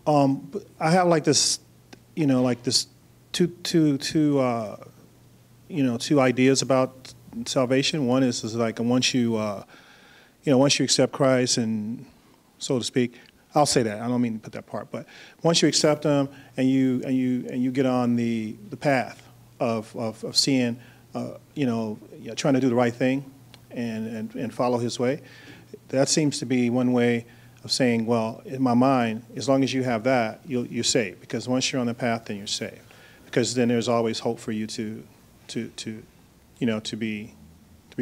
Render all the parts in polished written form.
I have like this, like this two ideas about salvation. One is like once you accept Christ, and so to speak, I'll say that. I don't mean to put that part, but once you accept Him and you get on the path of seeing, trying to do the right thing and follow His way, that seems to be one way of saying, well, in my mind, as long as you have that, you're saved. Because once you're on the path, then you're saved. Because then there's always hope for you to be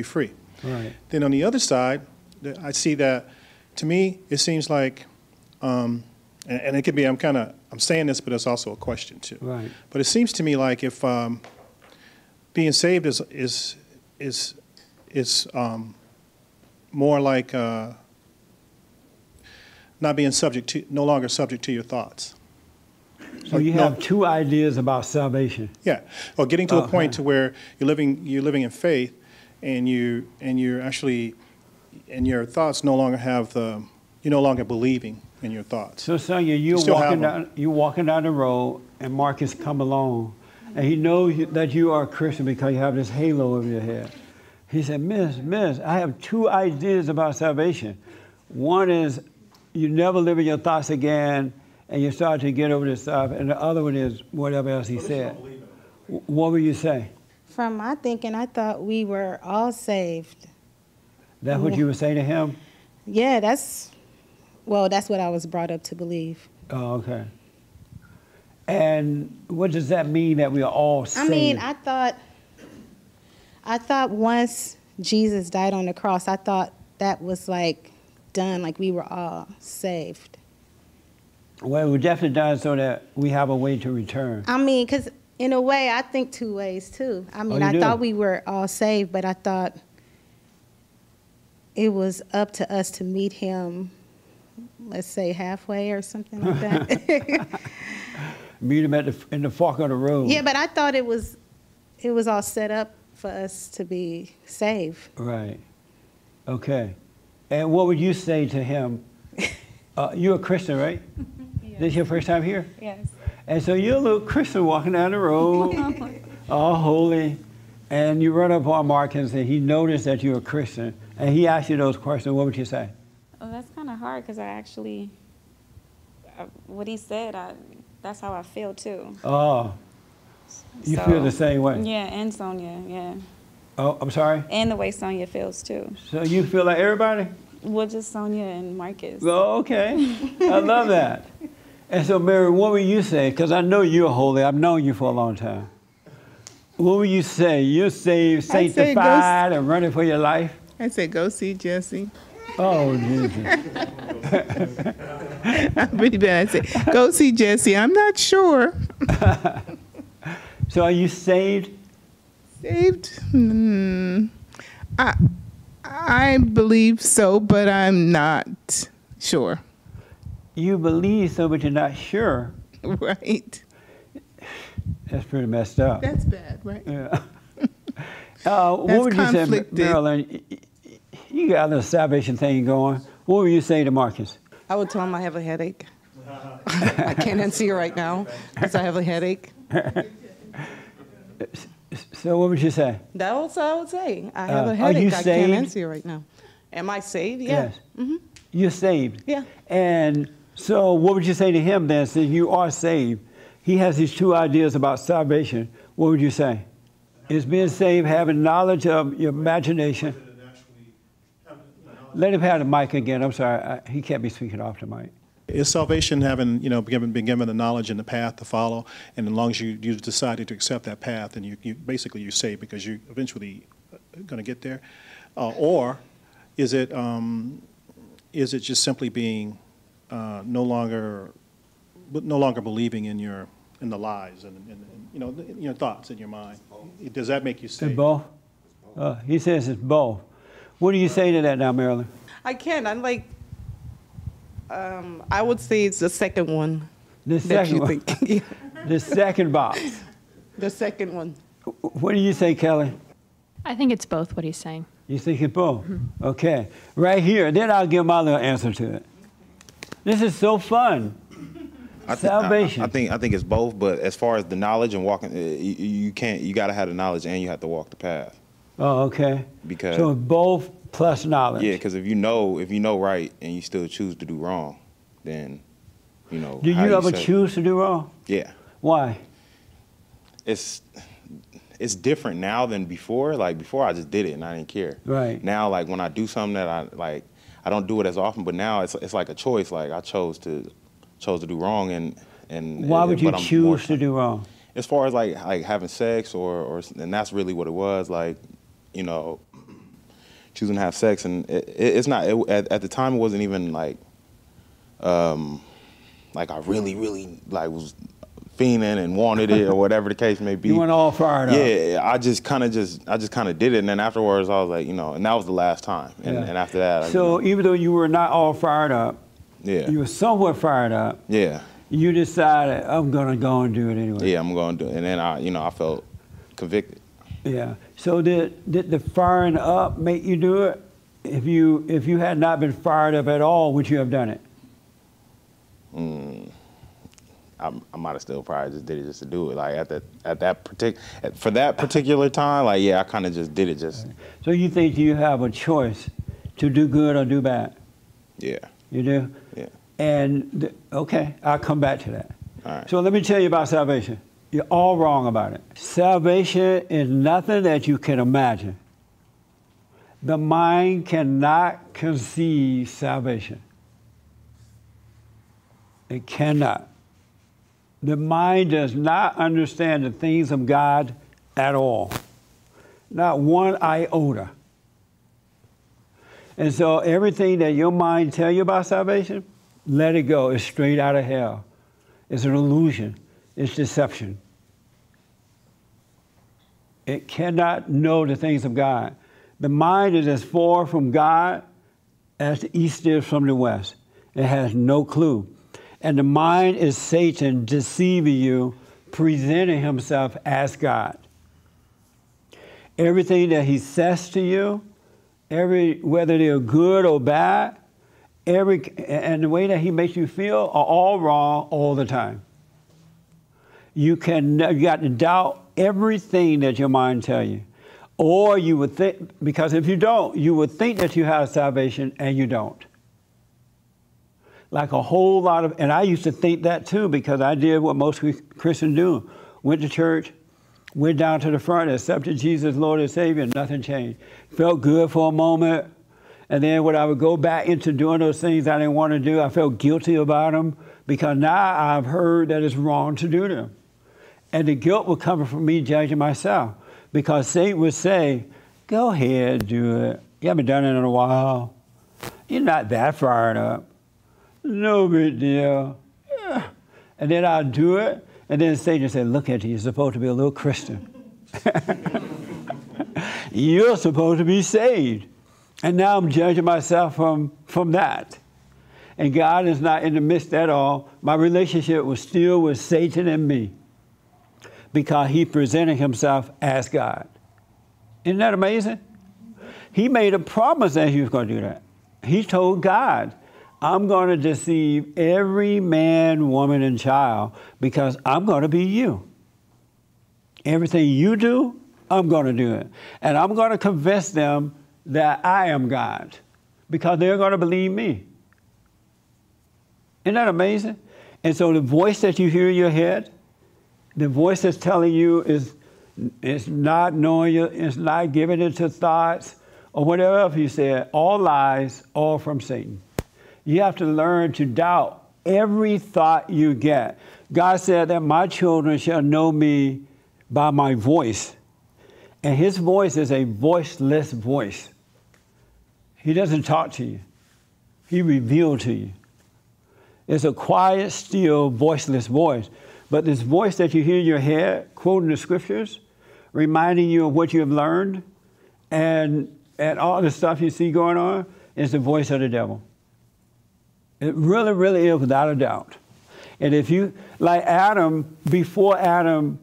free. Right. Then on the other side, I see that. To me, it seems like, and it could be, I'm saying this, but it's also a question too. Right. But it seems to me like if being saved is more like not being no longer subject to your thoughts. So you have two ideas about salvation. Yeah, or getting to a point to where you're living in faith, and you're actually, and your thoughts no longer have you're no longer believing in your thoughts. So Sonia, you're walking down the road, and Marcus come along, and he knows that you are a Christian because you have this halo over your head. He said, Miss, I have two ideas about salvation. One is you never live in your thoughts again, and you start to get over this stuff. And the other one is whatever else he said. What would you say? From my thinking, I thought we were all saved. That's what you would say to him? Yeah, that's what I was brought up to believe. Oh, okay. And what does that mean, that we are all saved? I mean, I thought once Jesus died on the cross, I thought that was like done, like we were all saved. Well, we definitely done so that we have a way to return. I mean, because in a way, I think two ways too. I mean, I thought we were all saved, but I thought it was up to us to meet Him, let's say halfway or something like that. Meet Him in the fork of the road. Yeah, but I thought it was all set up for us to be saved. Right. Okay. And what would you say to him? You're a Christian, right? Yes. This your first time here? Yes. And so you're a little Christian walking down the road, all holy, and you run up on Marcus and he noticed that you're a Christian, and he asked you those questions. What would you say? Well, that's kind of hard because I actually, what he said, that's how I feel too. Oh, you feel the same way? Yeah, and Sonia, yeah. Oh, I'm sorry? And the way Sonia feels too. So you feel like everybody? Well, just Sonia and Marcus. Oh, okay. I love that. And so, Mary, what would you say? Because I know you're holy. I've known you for a long time. What would you say? You're saved, sanctified, and running for your life? I say, go see Jesse. Oh, Jesus. I'm pretty bad. I say, go see Jesse. I'm not sure. So are you saved? Saved? I believe so, but I'm not sure. You believe so, but you're not sure. Right. That's pretty messed up. That's bad, right? Yeah. What would you say, Marilyn? You got a little salvation thing going. What would you say to Marcus? I would tell him I have a headache. I can't answer you right now because I have a headache. So what would you say? That's what I would say. I have a headache. I can't answer you right now. Am I saved? Yeah. Yes. Mm-hmm. You're saved. Yeah. And so what would you say to him then, since you are saved? He has these two ideas about salvation. What would you say? Is being saved having knowledge of your imagination? Let him have the mic again. I'm sorry. He can't be speaking off the mic. Is salvation having, been given the knowledge and the path to follow, and as long as you decided to accept that path, and you basically you're saved because you're eventually going to get there, or is it just simply being no longer believing in the lies and your thoughts in your mind? Does that make you saved? It's both. He says it's both. What do you say to that now, Marilyn? I can't. I'm like. I would say it's the second one. The second one. Yeah. The second box. The second one. What do you say, Kelly? I think it's both what he's saying. You think it's both? Mm-hmm. Okay. Right here. Then I'll give my little answer to it. This is so fun. Salvation. I think it's both, but as far as the knowledge and walking, you can't. You got to have the knowledge and you have to walk the path. Oh, okay. Because so both plus knowledge. Yeah, because if you know right and you still choose to do wrong, then Do you ever choose to do wrong? Yeah. Why? It's different now than before. Like before, I just did it and I didn't care. Right. Now, like when I do something that I like, I don't do it as often. But now it's like a choice. Like I chose to do wrong and. Why would you choose to do wrong? As far as like having sex and that's really what it was. Like, choosing to have sex, and it's not. At the time, it wasn't even like I really was fiending and wanted it or whatever the case may be. You went all fired up. Yeah, I just kind of did it, and then afterwards I was like, and that was the last time. And after that, so even though you were not all fired up, you were somewhat fired up. Yeah. You decided I'm gonna go and do it anyway. Yeah, I'm going to do it, and then I felt convicted. Yeah. So did the firing up make you do it? If you had not been fired up at all, would you have done it? I might have still probably just did it just to do it. Like for that particular time, like I kind of just did it just. So you think you have a choice to do good or do bad? Yeah. You do? Yeah. And okay, I'll come back to that. All right. So let me tell you about salvation. You're all wrong about it. Salvation is nothing that you can imagine. The mind cannot conceive salvation. It cannot. The mind does not understand the things of God at all. Not one iota. And so everything that your mind tells you about salvation, let it go. It's straight out of hell. It's an illusion. It's deception. It cannot know the things of God. The mind is as far from God as the east is from the west. It has no clue. And the mind is Satan deceiving you, presenting himself as God. Everything that he says to you, whether they're good or bad, and the way that he makes you feel are all wrong all the time. You got to doubt everything that your mind tells you. Or you would think, because if you don't, you would think that you have salvation and you don't. Like a whole lot of, and I used to think that too, because I did what most Christians do. Went to church, went down to the front, accepted Jesus, Lord and Savior, and nothing changed. Felt good for a moment, and then when I would go back into doing those things I didn't want to do, I felt guilty about them, because now I've heard that it's wrong to do them. And the guilt would come from me judging myself, because Satan would say, go ahead, do it. You haven't done it in a while. You're not that fired up. No big deal. Yeah. And then I'll do it, and then Satan said, look at you, you're supposed to be a little Christian. You're supposed to be saved. And now I'm judging myself from that. And God is not in the midst at all. My relationship was still with Satan and me, because he presented himself as God. Isn't that amazing? He made a promise that he was going to do that. He told God, I'm going to deceive every man, woman, and child, because I'm going to be you. Everything you do, I'm going to do it. And I'm going to convince them that I am God, because they're going to believe me. Isn't that amazing? And so the voice that you hear in your head, the voice that's telling you is not knowing you, it's not giving it to thoughts, or whatever else you said, all lies, all from Satan. You have to learn to doubt every thought you get. God said that my children shall know me by my voice. And his voice is a voiceless voice. He doesn't talk to you. He revealed to you. It's a quiet, still, voiceless voice. But this voice that you hear in your head, quoting the scriptures, reminding you of what you have learned, and all the stuff you see going on, is the voice of the devil. It really, really is, without a doubt. And if you, like Adam, before Adam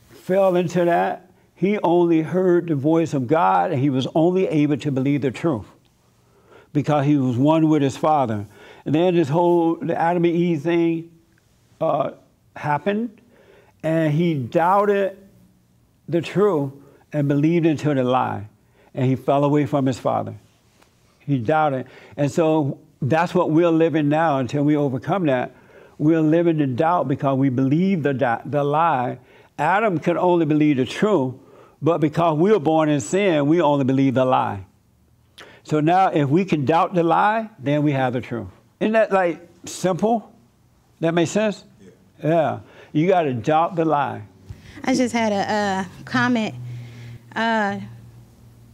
fell into that, he only heard the voice of God, and he was only able to believe the truth, because he was one with his Father. And then the Adam and Eve thing, happened, and he doubted the truth and believed into the lie, and he fell away from his father. He doubted. And so that's what we're living now until we overcome that. We're living in doubt because we believe the lie. Adam could only believe the truth, but because we were born in sin, we only believe the lie. So now if we can doubt the lie, then we have the truth. Isn't that like simple? That makes sense? Yeah. You got to doubt the lie. I just had a comment. I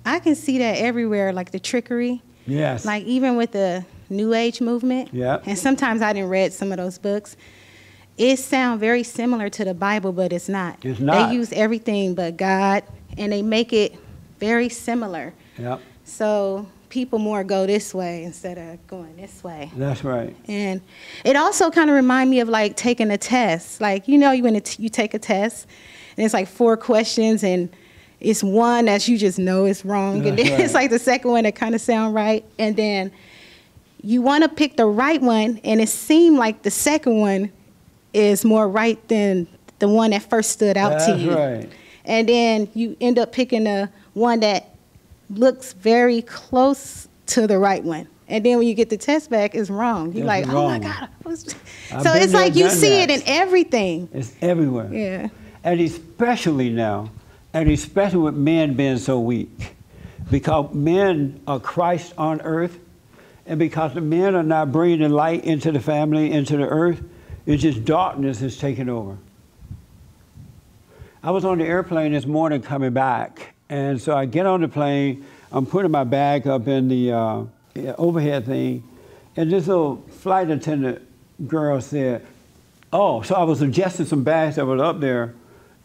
can see that everywhere, like the trickery. Yes. Like even with the New Age movement. Yeah. And sometimes I didn't read some of those books. It sounds very similar to the Bible, but it's not. It's not. They use everything but God, and they make it very similar. Yep. So people more go this way instead of going this way. That's right. And it also kind of reminds me of like taking a test. Like, you know, you take a test, and it's like 4 questions, and it's one that you just know is wrong. That's and then right. it's like the second one that kind of sound right. And then you want to pick the right one, and it seemed like the second one is more right than the one that first stood out to you. That's right. And then you end up picking the one that looks very close to the right one. And then when you get the test back, it's wrong. You're It's like, oh my wrong. God. I've So been it's there, like you done see that. it in everything. It's everywhere. Yeah. And especially now, and especially with men being so weak, because men are Christ on earth, and because the men are not bringing the light into the family, into the earth, it's just darkness is taking over. I was on the airplane this morning coming back, and so I get on the plane, I'm putting my bag up in the overhead thing, and this little flight attendant girl said, oh, so I was adjusting some bags that were up there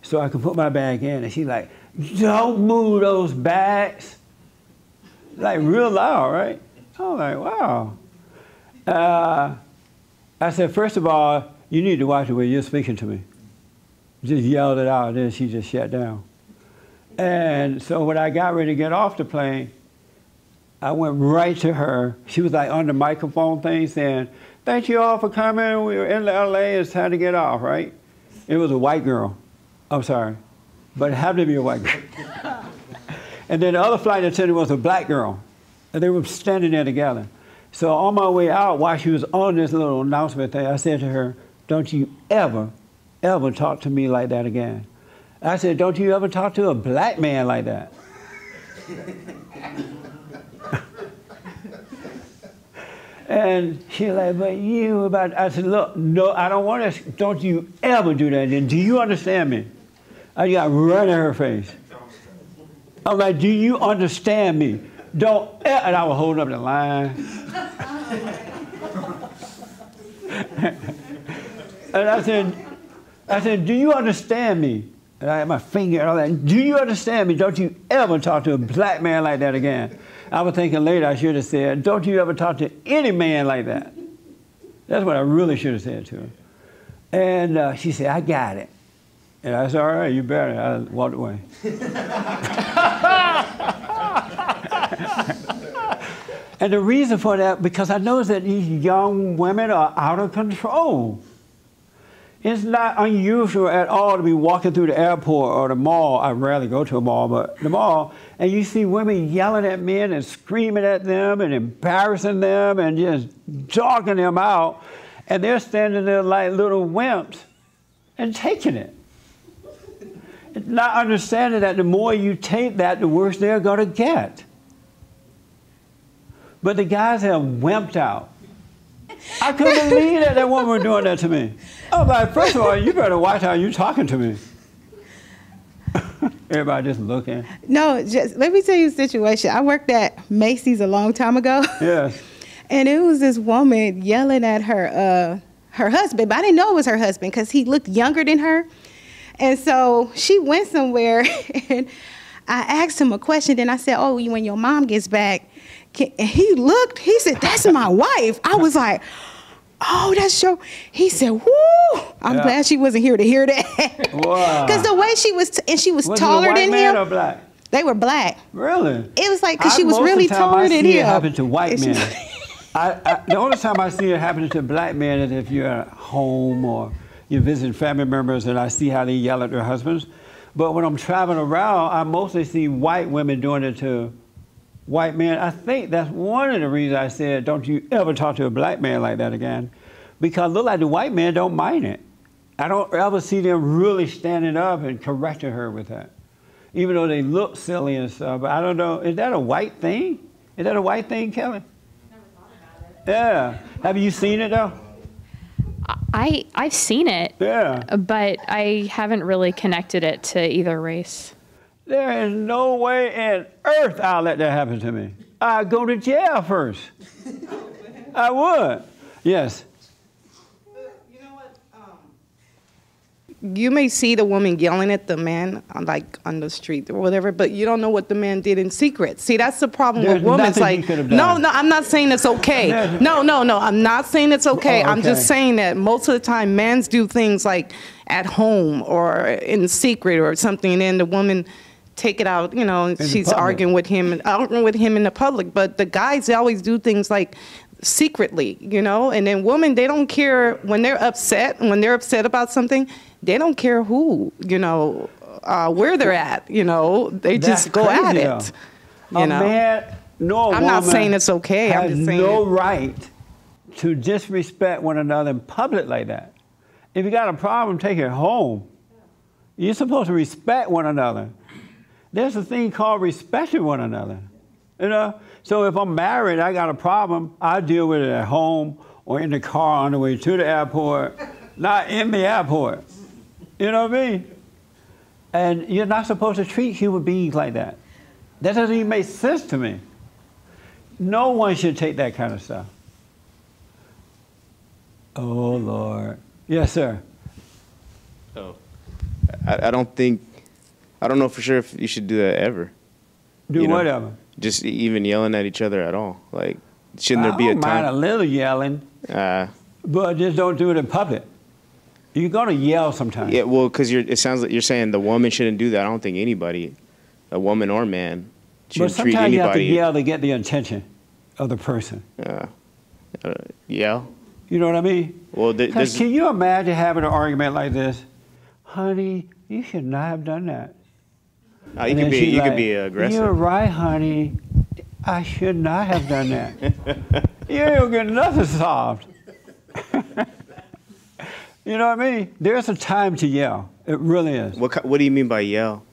so I could put my bag in, and she's like, don't move those bags. Like real loud, right? I'm like, wow. I said, first of all, you need to watch the way you're speaking to me. Just yelled it out, and then she just shut down. And so when I got ready to get off the plane, I went right to her. She was like on the microphone thing saying, thank you all for coming. We were in LA, it's time to get off, right? It was a white girl. I'm sorry, but it happened to be a white girl. And then the other flight attendant was a black girl, and they were standing there together. So on my way out, while she was on this little announcement thing, I said to her, don't you ever, ever talk to me like that again. I said, don't you ever talk to a black man like that. And she's like, but you about, I said, look, no, I don't want to, don't you ever do that again. Do you understand me? I got right in her face. I'm like, do you understand me? Don't, and I was holding up the line. And I said, do you understand me? And I had my finger and all that. Do you understand me? Don't you ever talk to a black man like that again. I was thinking later I should have said, don't you ever talk to any man like that. That's what I really should have said to her. And she said, I got it. And I said, all right, you better. I walked away. And the reason for that, because I noticed that these young women are out of control. It's not unusual at all to be walking through the airport or the mall. I rarely go to a mall, but the mall, and you see women yelling at men and screaming at them and embarrassing them and just dogging them out. And they're standing there like little wimps and taking it. Not understanding that the more you take that, the worse they're going to get. But the guys have wimped out. I couldn't believe that woman was doing that to me. I was like, first of all, you better watch how you're talking to me. Everybody just looking. No, just let me tell you a situation. I worked at Macy's a long time ago. Yes. And it was this woman yelling at her husband, but I didn't know it was her husband because he looked younger than her. And so she went somewhere, and I asked him a question. Then I said, oh, when your mom gets back, and he looked, he said, that's my wife. I was like, oh, that's your, he said, whoo, I'm glad she wasn't here to hear that. Wow. Because the way she was, and she was taller than him. Was it a white man or black? They were black. Really? It was like, because she was really taller than him. I see it happen to white men. The only time I see it happening to black men is if you're at home or you visit family members and I see how they yell at their husbands. But when I'm traveling around, I mostly see white women doing it to white men. I think that's one of the reasons I said, don't you ever talk to a black man like that again. Because it looks like the white men don't mind it. I don't ever see them really standing up and correcting her with that. Even though they look silly and stuff. But I don't know, is that a white thing? Is that a white thing, Kelly? Never thought about it. Yeah. Have you seen it though? I've seen it, Yeah. but I haven't really connected it to either race. There is no way in earth I'll let that happen to me. I'd go to jail first. I would. Yes. You know what? You may see the woman yelling at the man, like on the street or whatever, but you don't know what the man did in secret. See, that's the problem There's with women. It's nothing he like, could have no, done. no, I'm not saying it's okay. No, I'm not saying it's okay. Oh, I'm just okay. saying that most of the time, men do things like at home or in secret or something, and then the woman take it out, you know, and the she's public. arguing with him in the public. But the guys, they always do things like secretly, you know, and then women, they don't care when they're upset about something. They don't care who, you know, where they're at, you know. They That's just go at crazy, it. though. You A know. man, no I'm not woman saying it's okay. I'm has just saying no it. right to disrespect one another in public like that. If you got a problem, take it home. You're supposed to respect one another. There's a thing called respecting one another. You know? So if I'm married, I got a problem, I deal with it at home or in the car on the way to the airport, not in the airport. You know what I mean? And you're not supposed to treat human beings like that. That doesn't even make sense to me. No one should take that kind of stuff. Oh, Lord. Yes, sir. Oh, I don't know for sure if you should do that ever. Do You know, whatever. Just even yelling at each other at all. Like, shouldn't there be I a don't mind a time? little yelling, but just don't do it in public. You're gonna yell sometimes. Yeah, well, because it sounds like you're saying the woman shouldn't do that. I don't think anybody, a woman or man, But should treat sometimes you have to anybody. yell to get the attention of the person. Yell. You know what I mean? Well, 'Cause can you imagine having an argument like this? Honey, you should not have done that. You And could then she's be like, aggressive. You're right, honey. I should not have done that. You ain't gonna get nothing solved. You know what I mean? There's a time to yell. It really is. What do you mean by yell?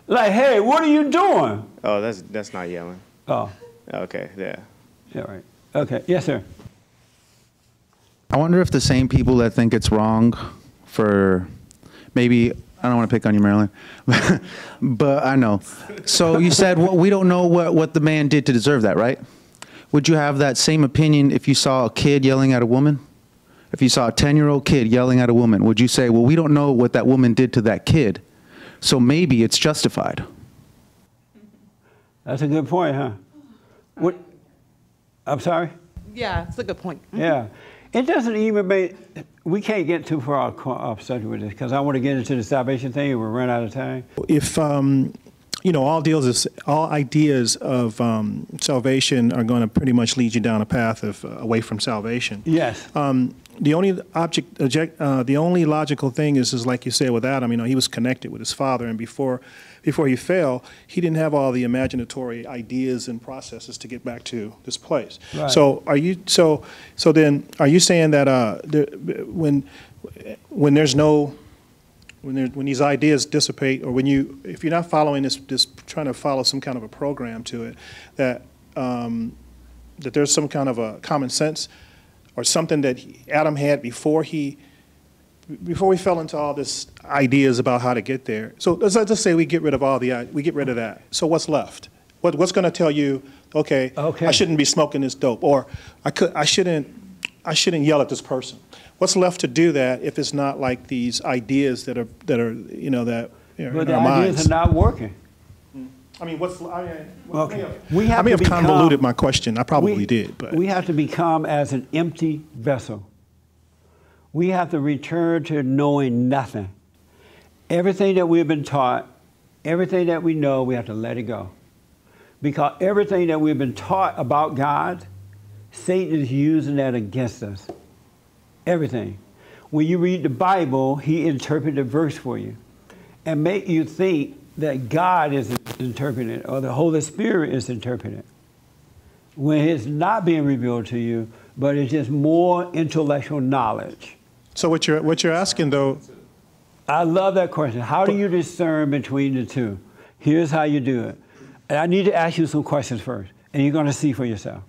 Like, hey, what are you doing? Oh, that's not yelling. Oh, Okay, yeah. yeah, right. Okay, yes, sir. I wonder if the same people that think it's wrong for maybe, I don't want to pick on you, Marilyn, but I know. So you said, well, we don't know what the man did to deserve that, right? Would you have that same opinion if you saw a kid yelling at a woman? If you saw a 10-year-old kid yelling at a woman, would you say, well, we don't know what that woman did to that kid, so maybe it's justified? That's a good point, huh? What? I'm sorry? Yeah, it's a good point. Yeah. It doesn't even make, we can't get too far off subject with this because I want to get into the salvation thing and we'll run out of time. If all ideas of salvation are going to pretty much lead you down a path of away from salvation. Yes. The only logical thing is like you said with Adam. You know, he was connected with his father, and before he fell, he didn't have all the imaginatory ideas and processes to get back to this place. Right. So then are you saying that when these ideas dissipate, or if you're not following this trying to follow some kind of a program to it, that there's some kind of a common sense or something that Adam had before we fell into all this ideas about how to get there. So let's just say we get rid of that. So what's left? What's going to tell you, okay, I shouldn't be smoking this dope, or I shouldn't yell at this person. What's left to do that if it's not like these ideas that are But in the our minds? ideas are not working. I mean, Okay. I may have convoluted my question. I probably did, but we have to become as an empty vessel. We have to return to knowing nothing. Everything that we've been taught, everything that we know, we have to let it go. Because everything that we've been taught about God, Satan is using that against us. Everything. when you read the Bible, he interpreted the verse for you and make you think that God is interpreting it or the Holy Spirit is interpreting it. When it's not being revealed to you, but it's just more intellectual knowledge. So what you're asking, though... I love that question. How do you discern between the two? Here's how you do it. And I need to ask you some questions first, and you're going to see for yourself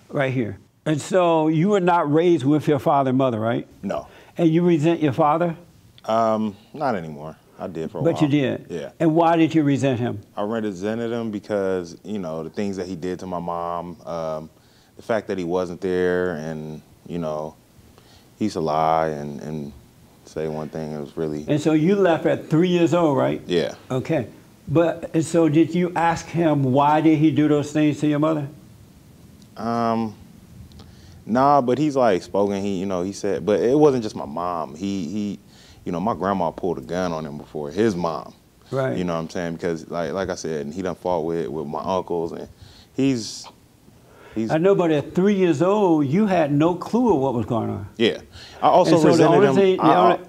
right here. And so you were not raised with your father and mother, right? No. And you resent your father? Not anymore. I did for a while. But you did? Yeah. And why did you resent him? I resented him because, you know, the things that he did to my mom, the fact that he wasn't there, and, you know, he used to lie and say one thing. It was really... And so you left at 3 years old, right? Yeah. Okay. But, and so did you ask him why did he do those things to your mother? Nah, but he's like spoken, he said, but it wasn't just my mom. He my grandma pulled a gun on him before, his mom. Right. You know what I'm saying? Because like I said, he done fought with my uncles, and he's I know, but at 3 years old, you had no clue of what was going on. Yeah. I also so resented him.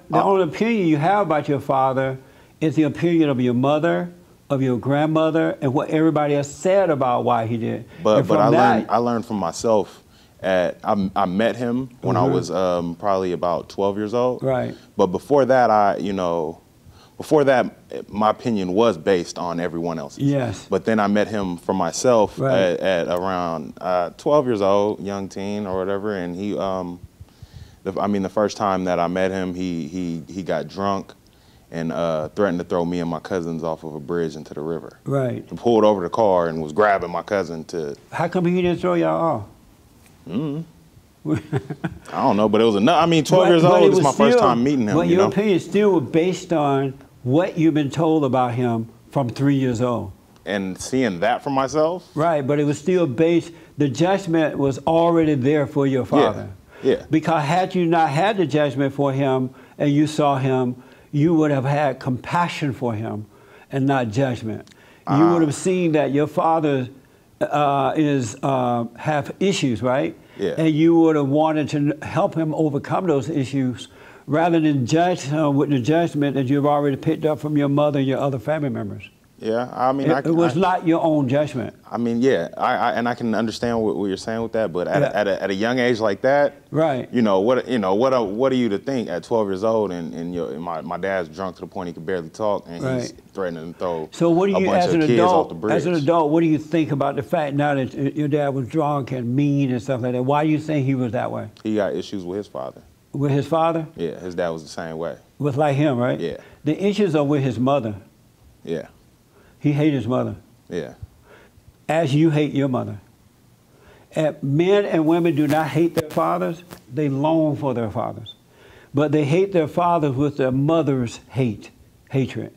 The only opinion you have about your father is the opinion of your mother, of your grandmother, and what everybody else said about why he did. But I learned from myself. I met him when I was probably about 12 years old. Right. But before that, my opinion was based on everyone else's. Yes. But then I met him for myself right. at around 12 years old, young teen or whatever, and he, the first time that I met him, he got drunk and threatened to throw me and my cousins off of a bridge into the river. Right. He pulled over the car and was grabbing my cousin to... How come he didn't throw y'all off? I don't know, but it was enough. 12 years old, this is my first time meeting him. But your opinion still was based on what you've been told about him from 3 years old. And seeing that for myself? Right, but it was still based, the judgment was already there for your father. Yeah. Because had you not had the judgment for him and you saw him, you would have had compassion for him and not judgment. You would have seen that your father have issues, right? Yeah. And you would have wanted to help him overcome those issues rather than judge him with the judgment that you've already picked up from your mother and your other family members. Yeah, it was not your own judgment. Yeah, I can understand what you're saying with that, but at a young age like that, right? What are you to think at 12 years old and my dad's drunk to the point he could barely talk and he's threatening to throw a bunch of kids off the bridge. As an adult, what do you think about the fact now that your dad was drunk and mean and stuff like that? Why do you think he was that way? He got issues with his father. With his father? Yeah, his dad was the same way. Was like him, right? Yeah. The issues are with his mother. Yeah. He hated his mother. Yeah. As you hate your mother. And men and women do not hate their fathers, they long for their fathers. But they hate their fathers with their mother's hatred.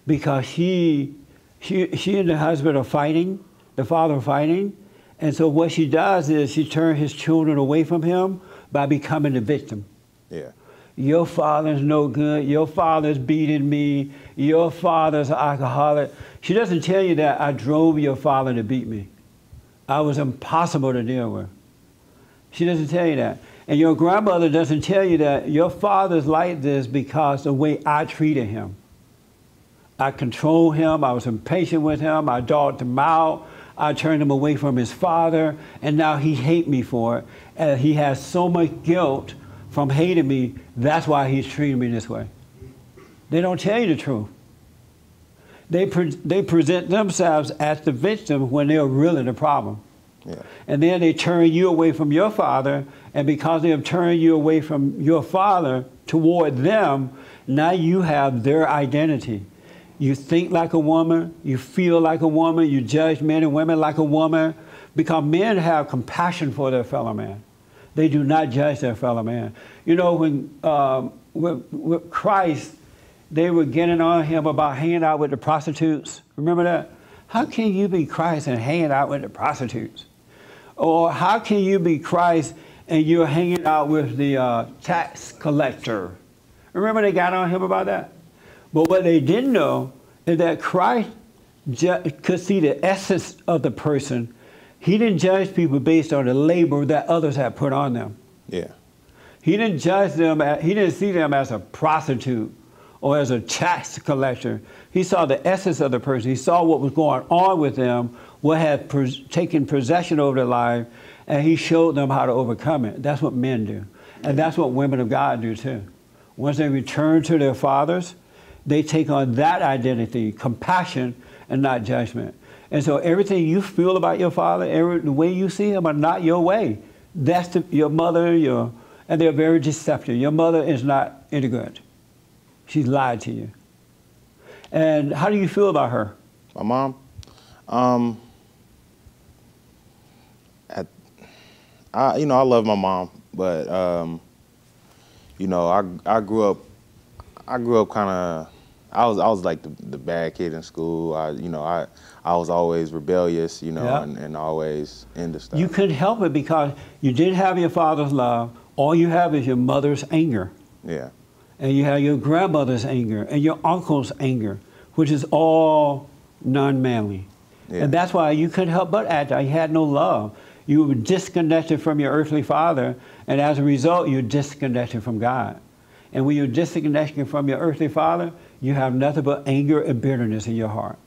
Because she and the husband are fighting, the father are fighting, and so what she does is she turns his children away from him by becoming the victim. Yeah. Your father's no good. Your father's beating me. Your father's an alcoholic. She doesn't tell you that I drove your father to beat me. I was impossible to deal with. She doesn't tell you that. And your grandmother doesn't tell you that your father's like this because the way I treated him. I controlled him. I was impatient with him. I dogged him out. I turned him away from his father. And now he hates me for it. And he has so much guilt from hating me, that's why he's treating me this way. They don't tell you the truth. They present themselves as the victim when they're really the problem. Yeah. And then they turn you away from your father, and because they have turned you away from your father toward them, now you have their identity. You think like a woman, you feel like a woman, you judge men and women like a woman, because men have compassion for their fellow man. They do not judge their fellow man. You know, with Christ, they were getting on him about hanging out with the prostitutes. Remember that? How can you be Christ and hanging out with the prostitutes? Or how can you be Christ and you're hanging out with the tax collector? Remember they got on him about that? But what they didn't know is that Christ could see the essence of the person. He didn't judge people based on the labor that others had put on them. Yeah. He didn't judge them, he didn't see them as a prostitute or as a tax collector. He saw the essence of the person. He saw what was going on with them, what had taken possession over their life, and he showed them how to overcome it. That's what men do. And that's what women of God do too. Once they return to their fathers, they take on that identity, compassion and not judgment. And so everything you feel about your father, the way you see him are not your way. That's your mother, and they're very deceptive. Your mother is not any good. She's lied to you. And how do you feel about her? My mom? I love my mom, but I grew up kind of. I was like the bad kid in school. I was always rebellious, and always into stuff. You couldn't help it because you didn't have your father's love. All you have is your mother's anger. Yeah. And you have your grandmother's anger and your uncle's anger, which is all non-manly. Yeah. And that's why you couldn't help but act. You had no love. You were disconnected from your earthly father, and as a result, you're disconnected from God. And when you're disconnected from your earthly father, you have nothing but anger and bitterness in your heart.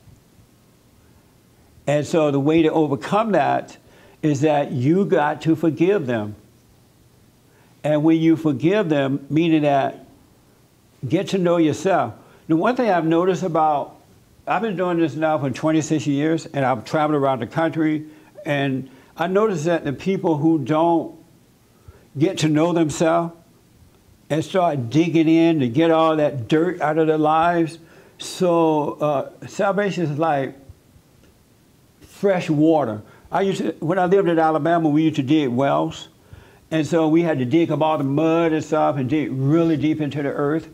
And so the way to overcome that is that you got to forgive them. And when you forgive them, meaning that get to know yourself. The one thing I've noticed I've been doing this now for 26 years, and I've traveled around the country, and I noticed that the people who don't get to know themselves and start digging in to get all that dirt out of their lives. So salvation is like fresh water. When I lived in Alabama, we used to dig wells. And so we had to dig up all the mud and stuff and dig really deep into the earth.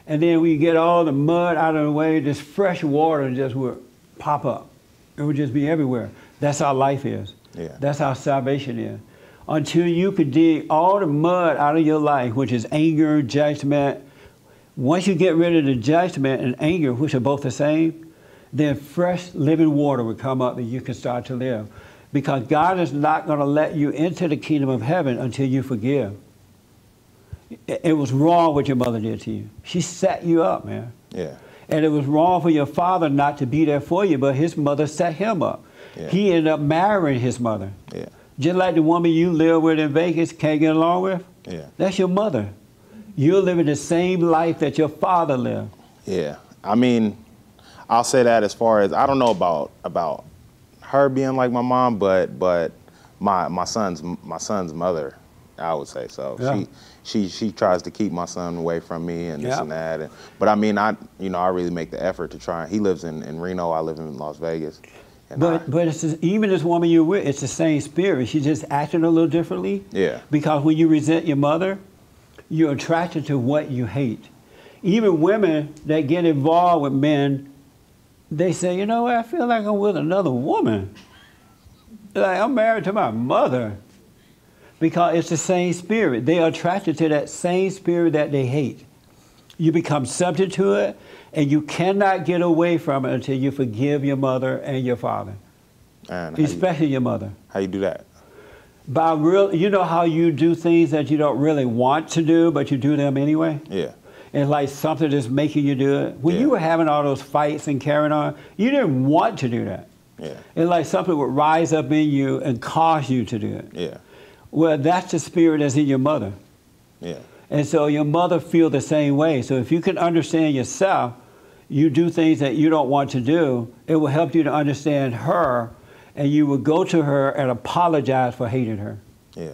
And then we get all the mud out of the way, this fresh water just would pop up. It would just be everywhere. That's how life is. Yeah. That's how salvation is. Until you could dig all the mud out of your life, which is anger, judgment. Once you get rid of the judgment and anger, which are both the same, then fresh living water would come up and you can start to live. Because God is not going to let you into the kingdom of heaven until you forgive. It was wrong what your mother did to you. She set you up, man. Yeah. And it was wrong for your father not to be there for you, but his mother set him up. Yeah. He ended up marrying his mother. Yeah. Just like the woman you live with in Vegas can't get along with. Yeah. That's your mother. You're living the same life that your father lived. Yeah. I mean, I'll say that as far as, I don't know about her being like my mom, but my son's mother, I would say so. Yeah. She tries to keep my son away from me and this and that. But I mean, I really make the effort to try. He lives in Reno. I live in Las Vegas. But it's even this woman you're with, it's the same spirit. She's just acting a little differently. Yeah. Because when you resent your mother, you're attracted to what you hate. Even women that get involved with men, they say, you know what, I feel like I'm with another woman. Like I'm married to my mother. Because it's the same spirit. They are attracted to that same spirit that they hate. You become subject to it, and you cannot get away from it until you forgive your mother and your father. And especially your mother. How you do that? You know how you do things that you don't really want to do, but you do them anyway? Yeah. It's like something that's making you do it. When you were having all those fights and carrying on, you didn't want to do that. Yeah. It's like something would rise up in you and cause you to do it. Yeah. Well, that's the spirit that's in your mother. Yeah. And so your mother feels the same way. So if you can understand yourself, you do things that you don't want to do, it will help you to understand her, and you will go to her and apologize for hating her. Yeah.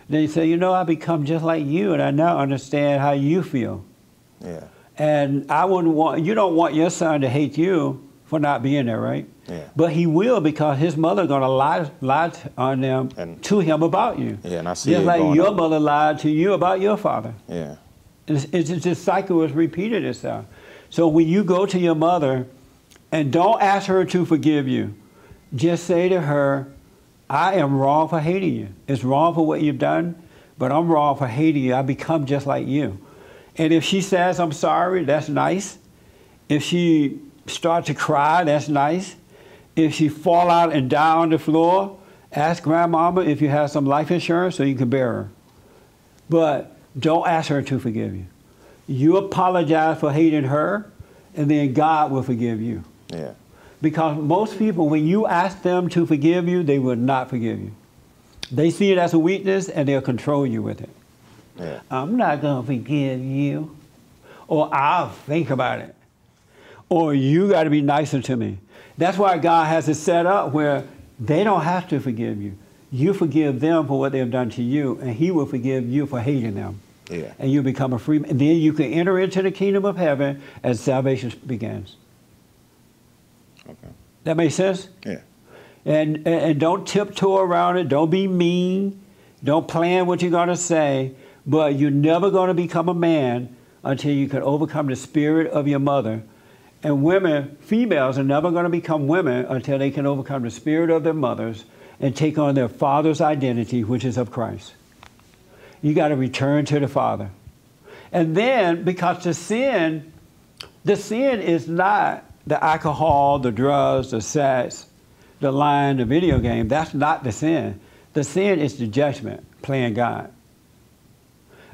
Then you say, you know, I become just like you, and I now understand how you feel. Yeah. And you don't want your son to hate you for not being there, right? Yeah. But he will, because his mother going to lie on them to him about you. Yeah, and I see just it like going your on. mother lied to you about your father. Yeah. This cycle has repeated itself. So when you go to your mother, and don't ask her to forgive you, just say to her, I am wrong for hating you. It's wrong for what you've done, but I'm wrong for hating you. I become just like you. And if she says, I'm sorry, that's nice. If she starts to cry, that's nice. If she fall out and die on the floor, ask grandmama if you have some life insurance so you can bury her. But don't ask her to forgive you. You apologize for hating her, and then God will forgive you. Yeah. Because most people, when you ask them to forgive you, they will not forgive you. They see it as a weakness, and they'll control you with it. Yeah. I'm not going to forgive you. Or I'll think about it. Or you got to be nicer to me. That's why God has it set up where they don't have to forgive you. You forgive them for what they've done to you, and He will forgive you for hating them. Yeah. And you become a free man. And then you can enter into the kingdom of heaven as salvation begins. Okay. That makes sense? Yeah. And don't tiptoe around it. Don't be mean. Don't plan what you're going to say. But you're never going to become a man until you can overcome the spirit of your mother. And women, females, are never going to become women until they can overcome the spirit of their mothers and take on their father's identity, which is of Christ. You got to return to the Father. And then, because the sin is not the alcohol, the drugs, the sex, the lying, the video game. That's not the sin. The sin is the judgment, playing God,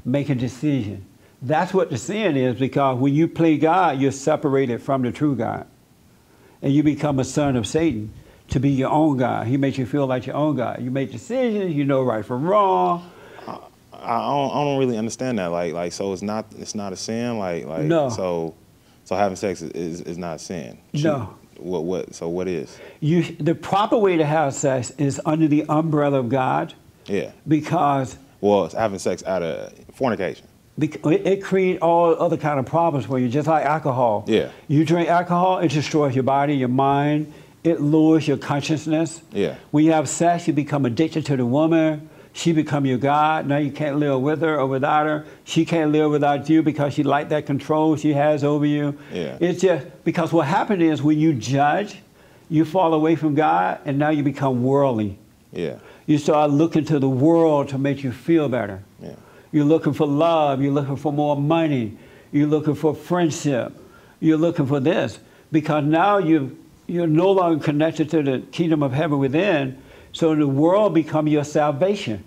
make a decision. That's what the sin is, because when you play God, you're separated from the true God. And you become a son of Satan to be your own God. He makes you feel like your own God. You make decisions, you know right from wrong. I don't really understand that. Like, so it's not a sin. Like no. So having sex is not a sin. No. So what is? The proper way to have sex is under the umbrella of God. Yeah. Because. Well, it's having sex out of fornication. It creates all other kind of problems for you, just like alcohol. Yeah. You drink alcohol, it destroys your body, your mind. It lowers your consciousness. Yeah. When you have sex, you become addicted to the woman. She become your God. Now you can't live with her or without her. She can't live without you because she likes that control she has over you. Yeah. It's just because what happened is when you judge, you fall away from God, and now you become worldly. Yeah. You start looking to the world to make you feel better. Yeah. You're looking for love. You're looking for more money. You're looking for friendship. You're looking for this because now you're no longer connected to the kingdom of heaven within. So the world become your salvation.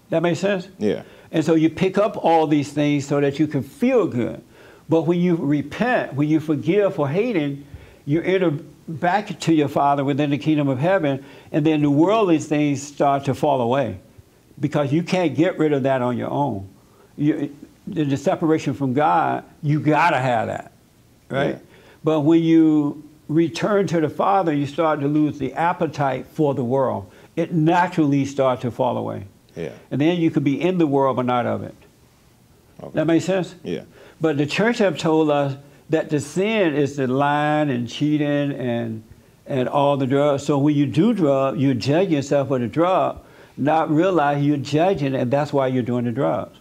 That makes sense? Yeah. And so you pick up all these things so that you can feel good. But when you repent, when you forgive for hating, you enter back to your Father within the kingdom of heaven, and then the worldly things start to fall away because you can't get rid of that on your own. The separation from God, you got to have that, right? Yeah. But when you return to the Father, you start to lose the appetite for the world. It naturally starts to fall away. Yeah. And then you could be in the world but not of it. Okay. That makes sense? Yeah. But the church have told us that the sin is the lying and cheating and all the drugs. So when you do drugs, you judge yourself for the drug, not realize you're judging, and that's why you're doing the drugs.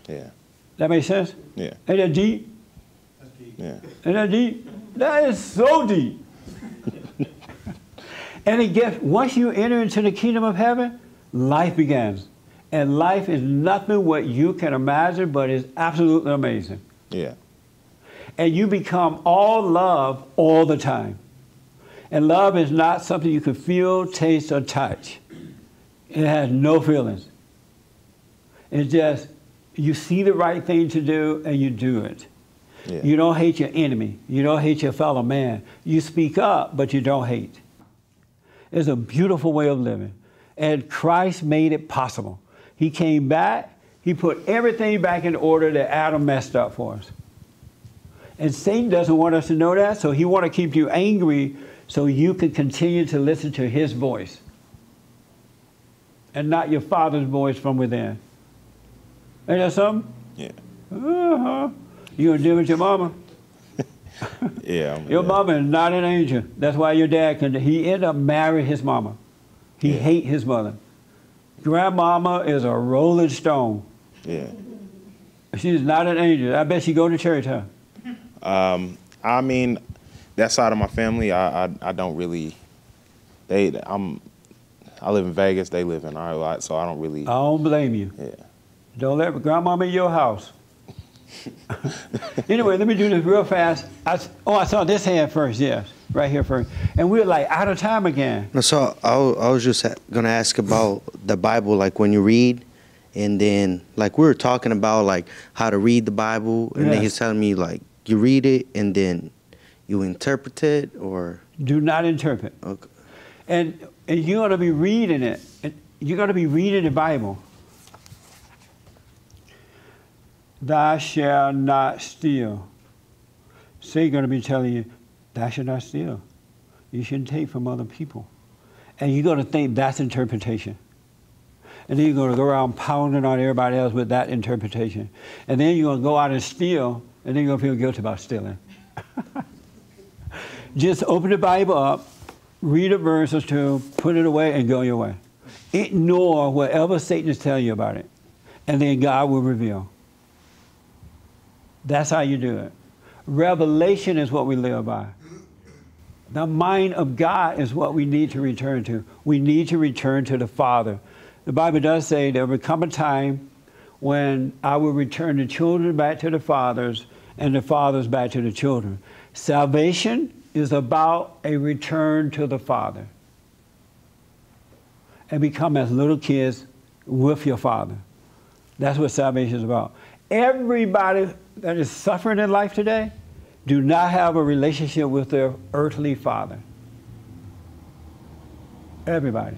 Yeah. That makes sense? Yeah. Ain't that deep? That's deep. Yeah. Ain't that deep? That is so deep. And it gets, once you enter into the kingdom of heaven, life begins. And life is nothing what you can imagine, but it's absolutely amazing. Yeah. And you become all love all the time. And love is not something you can feel, taste, or touch. It has no feelings. It's just, you see the right thing to do and you do it. Yeah. You don't hate your enemy. You don't hate your fellow man. You speak up, but you don't hate. It's a beautiful way of living. And Christ made it possible. He came back. He put everything back in order that Adam messed up for us. And Satan doesn't want us to know that, so he wants to keep you angry so you can continue to listen to his voice and not your Father's voice from within. Ain't that something? Yeah. Uh-huh. You gonna deal with your mama? Yeah. Your mama is not an angel. That's why your dad he ended up marrying his mama. He hate his mother. Grandmama is a rolling stone. Yeah. She's not an angel. I bet she go to church, huh? I mean, that side of my family, I don't really. I live in Vegas. They live in our lot, so I don't really. I don't blame you. Yeah. Don't let grandmama in your house. Anyway, let me do this real fast. I saw this hand first, yes. Right here first. And we're like out of time again. No, so I was just going to ask about the Bible. Like when you read, And then, like, we were talking about, like, how to read the Bible. And then he's telling me, like, you read it and then you interpret it, or? Do not interpret. Okay. And you're going to be reading it. You're going to be reading the Bible. Thou shalt not steal. Satan's going to be telling you, thou shalt not steal. You shouldn't take from other people. And you're going to think that's interpretation. And then you're going to go around pounding on everybody else with that interpretation. And then you're going to go out and steal, and then you're going to feel guilty about stealing. Just open the Bible up, read a verse or two, put it away, and go your way. Ignore whatever Satan is telling you about it. And then God will reveal. That's how you do it. Revelation is what we live by. The mind of God is what we need to return to. We need to return to the Father. The Bible does say there will come a time when I will return the children back to the fathers and the fathers back to the children. Salvation is about a return to the Father. And become as little kids with your Father. That's what salvation is about. Everybody that is suffering in life today do not have a relationship with their earthly father. Everybody.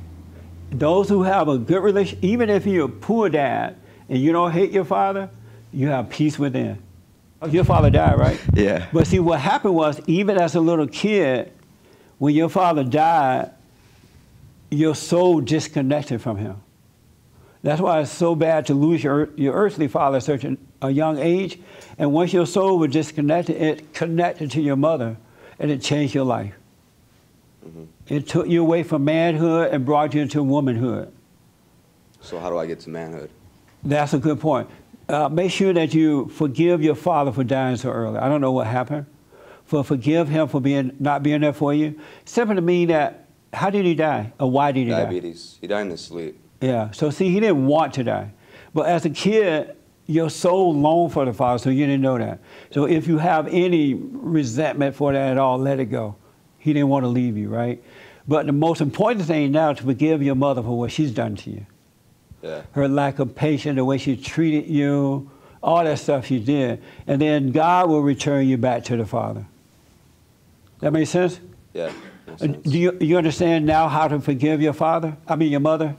Those who have a good relationship, even if you're a poor dad and you don't hate your father, you have peace within. Your father died, right? Yeah. But see, what happened was, even as a little kid, when your father died, your soul disconnected from him. That's why it's so bad to lose your earthly father at such a young age. And once your soul was disconnected, it connected to your mother, and it changed your life. Mm-hmm. It took you away from manhood and brought you into womanhood. So how do I get to manhood? That's a good point. Make sure that you forgive your father for dying so early. I don't know what happened. Forgive him for not being there for you. Simply to mean that, how did he die? Or why did he die? Diabetes. He died in his sleep. Yeah, so see, he didn't want to die. But as a kid, your soul longed for the Father, so you didn't know that. So if you have any resentment for that at all, let it go. He didn't want to leave you, right? But the most important thing now is to forgive your mother for what she's done to you. Yeah. Her lack of patience, the way she treated you, all that stuff she did. And then God will return you back to the Father. That make sense? Yeah. Makes sense. Do you understand now how to forgive your your mother?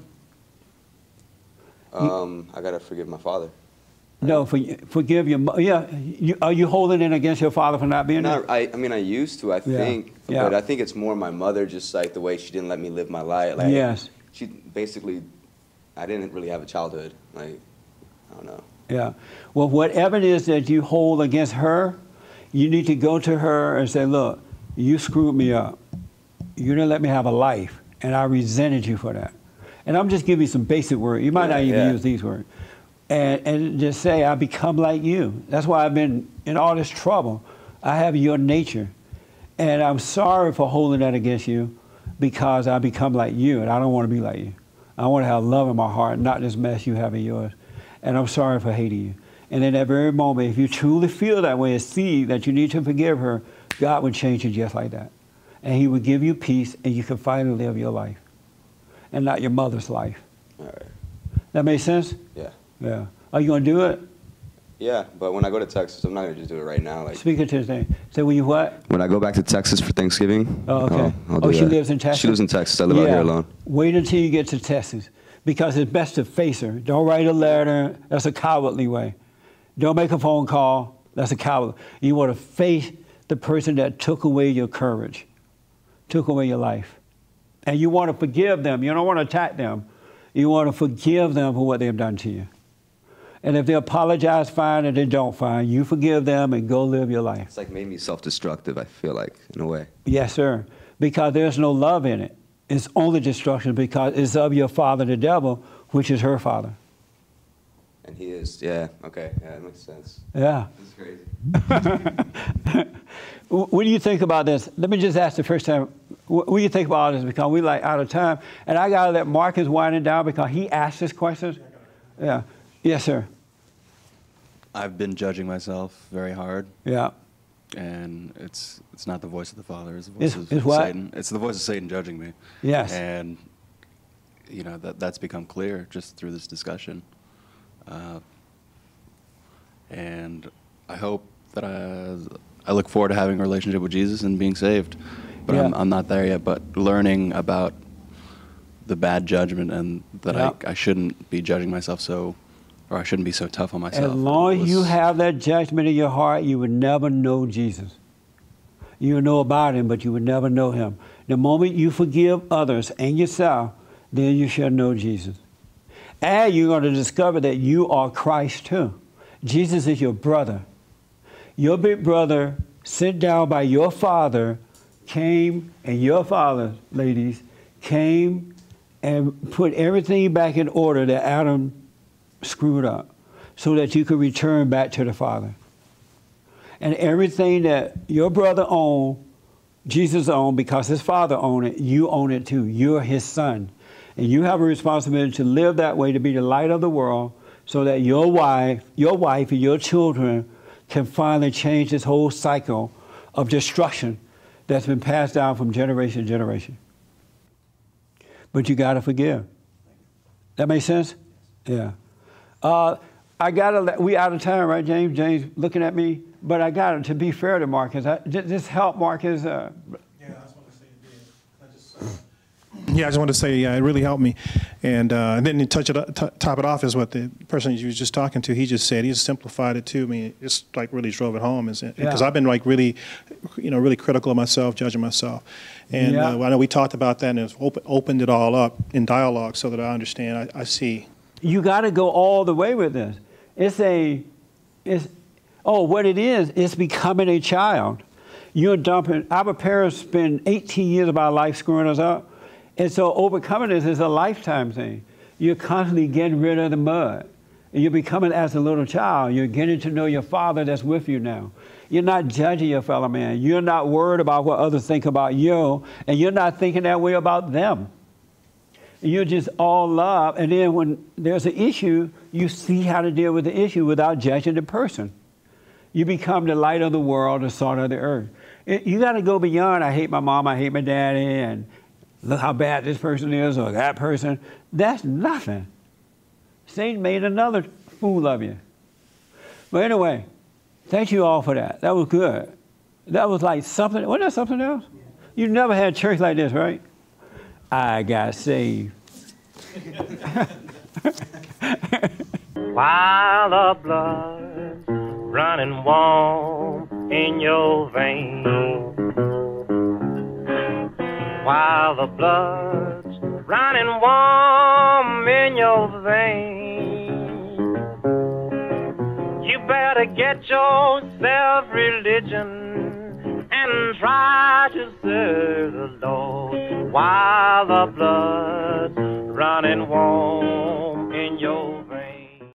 I gotta forgive my father. No, forgive your mother. Yeah, are you holding it against your father for not being there? I mean, I used to, I think. Yeah. But I think it's more my mother, just like the way she didn't let me live my life. Like, yes. She basically, I didn't really have a childhood. Like, I don't know. Yeah. Well, whatever it is that you hold against her, you need to go to her and say, look, you screwed me up. You didn't let me have a life, and I resented you for that. And I'm just giving you some basic words. You might not even use these words. And just say, I become like you. That's why I've been in all this trouble. I have your nature. And I'm sorry for holding that against you, because I become like you, and I don't want to be like you. I want to have love in my heart, not this mess you have in yours. And I'm sorry for hating you. And in that very moment, if you truly feel that way and see that you need to forgive her, God would change you just like that. And he would give you peace, and you can finally live your life. And not your mother's life. All right. That make sense? Yeah. Yeah. Are you going to do it? Yeah, but when I go to Texas, I'm not going to just do it right now. Like, Speak it to his name. Say, when you what? when I go back to Texas for Thanksgiving. Oh, okay. I'll do she that. lives in Texas? She lives in Texas. I live out here alone. Wait until you get to Texas, because it's best to face her. Don't write a letter. That's a cowardly way. Don't make a phone call. That's a coward. You want to face the person that took away your courage, took away your life. And you want to forgive them. You don't want to attack them. You want to forgive them for what they've done to you. And if they apologize, fine. If they don't, fine. You forgive them and go live your life. It's like made me self-destructive, I feel like, in a way. Yes, sir. Because there's no love in it. It's only destruction, because it's of your father, the devil, which is her father. And he is, yeah, okay. Yeah, that makes sense. Yeah. That's crazy. What do you think about this? Let me just ask the first time, what do you think about this? Because we're like out of time. And I got to let Marcus winding down, because he asked this question. Yeah. Yes, sir. I've been judging myself very hard. Yeah. And it's not the voice of the Father. It's the voice of Satan. It's the voice of Satan judging me. Yes. And, you know, that's become clear just through this discussion. And I hope that I look forward to having a relationship with Jesus and being saved. But Yeah. I'm not there yet. But learning about the bad judgment and that I shouldn't be judging myself or I shouldn't be so tough on myself. As long as you have that judgment in your heart, you would never know Jesus. You would know about him, but you would never know him. The moment you forgive others and yourself, then you shall know Jesus. And you're going to discover that you are Christ too. Jesus is your brother. Your big brother, sent down by your father, came, and your father, ladies, came and put everything back in order that Adam screwed up so that you could return back to the Father. And everything that your brother owned, Jesus owned because his father owned it, you own it too. You're his son. And you have a responsibility to live that way, to be the light of the world, so that your wife and your children can finally change this whole cycle of destruction that's been passed down from generation to generation. But you got to forgive. That make sense? Yeah. We out of time, right, James? James looking at me, but I got to be fair to Marcus. Just help Marcus. Yeah, I just want to say it did. I just want to say, it really helped me. And then to top it off is what the person you was just talking to, he just said. He just simplified it to me. It just like really drove it home. Because I've been like really, really critical of myself, judging myself. And I know we talked about that and it's opened it all up in dialogue so that I understand, I see. You got to go all the way with this. What it is, it's becoming a child. You're dumping. Our parents spend 18 years of our life screwing us up. And so overcoming this is a lifetime thing. You're constantly getting rid of the mud. And you're becoming as a little child. You're getting to know your father that's with you now. You're not judging your fellow man. You're not worried about what others think about you. And you're not thinking that way about them. You're just all love. And then when there's an issue, you see how to deal with the issue without judging the person. You become the light of the world, the salt of the earth. You got to go beyond, I hate my mom, I hate my daddy, and look how bad this person is or that person. That's nothing. Satan made another fool of you. But anyway, thank you all for that. That was good. That was like something, wasn't that something else? You never had church like this, right? I got saved. While the blood's running warm in your veins, while the blood's running warm in your veins, you better get yourself religion and try to serve the Lord while the blood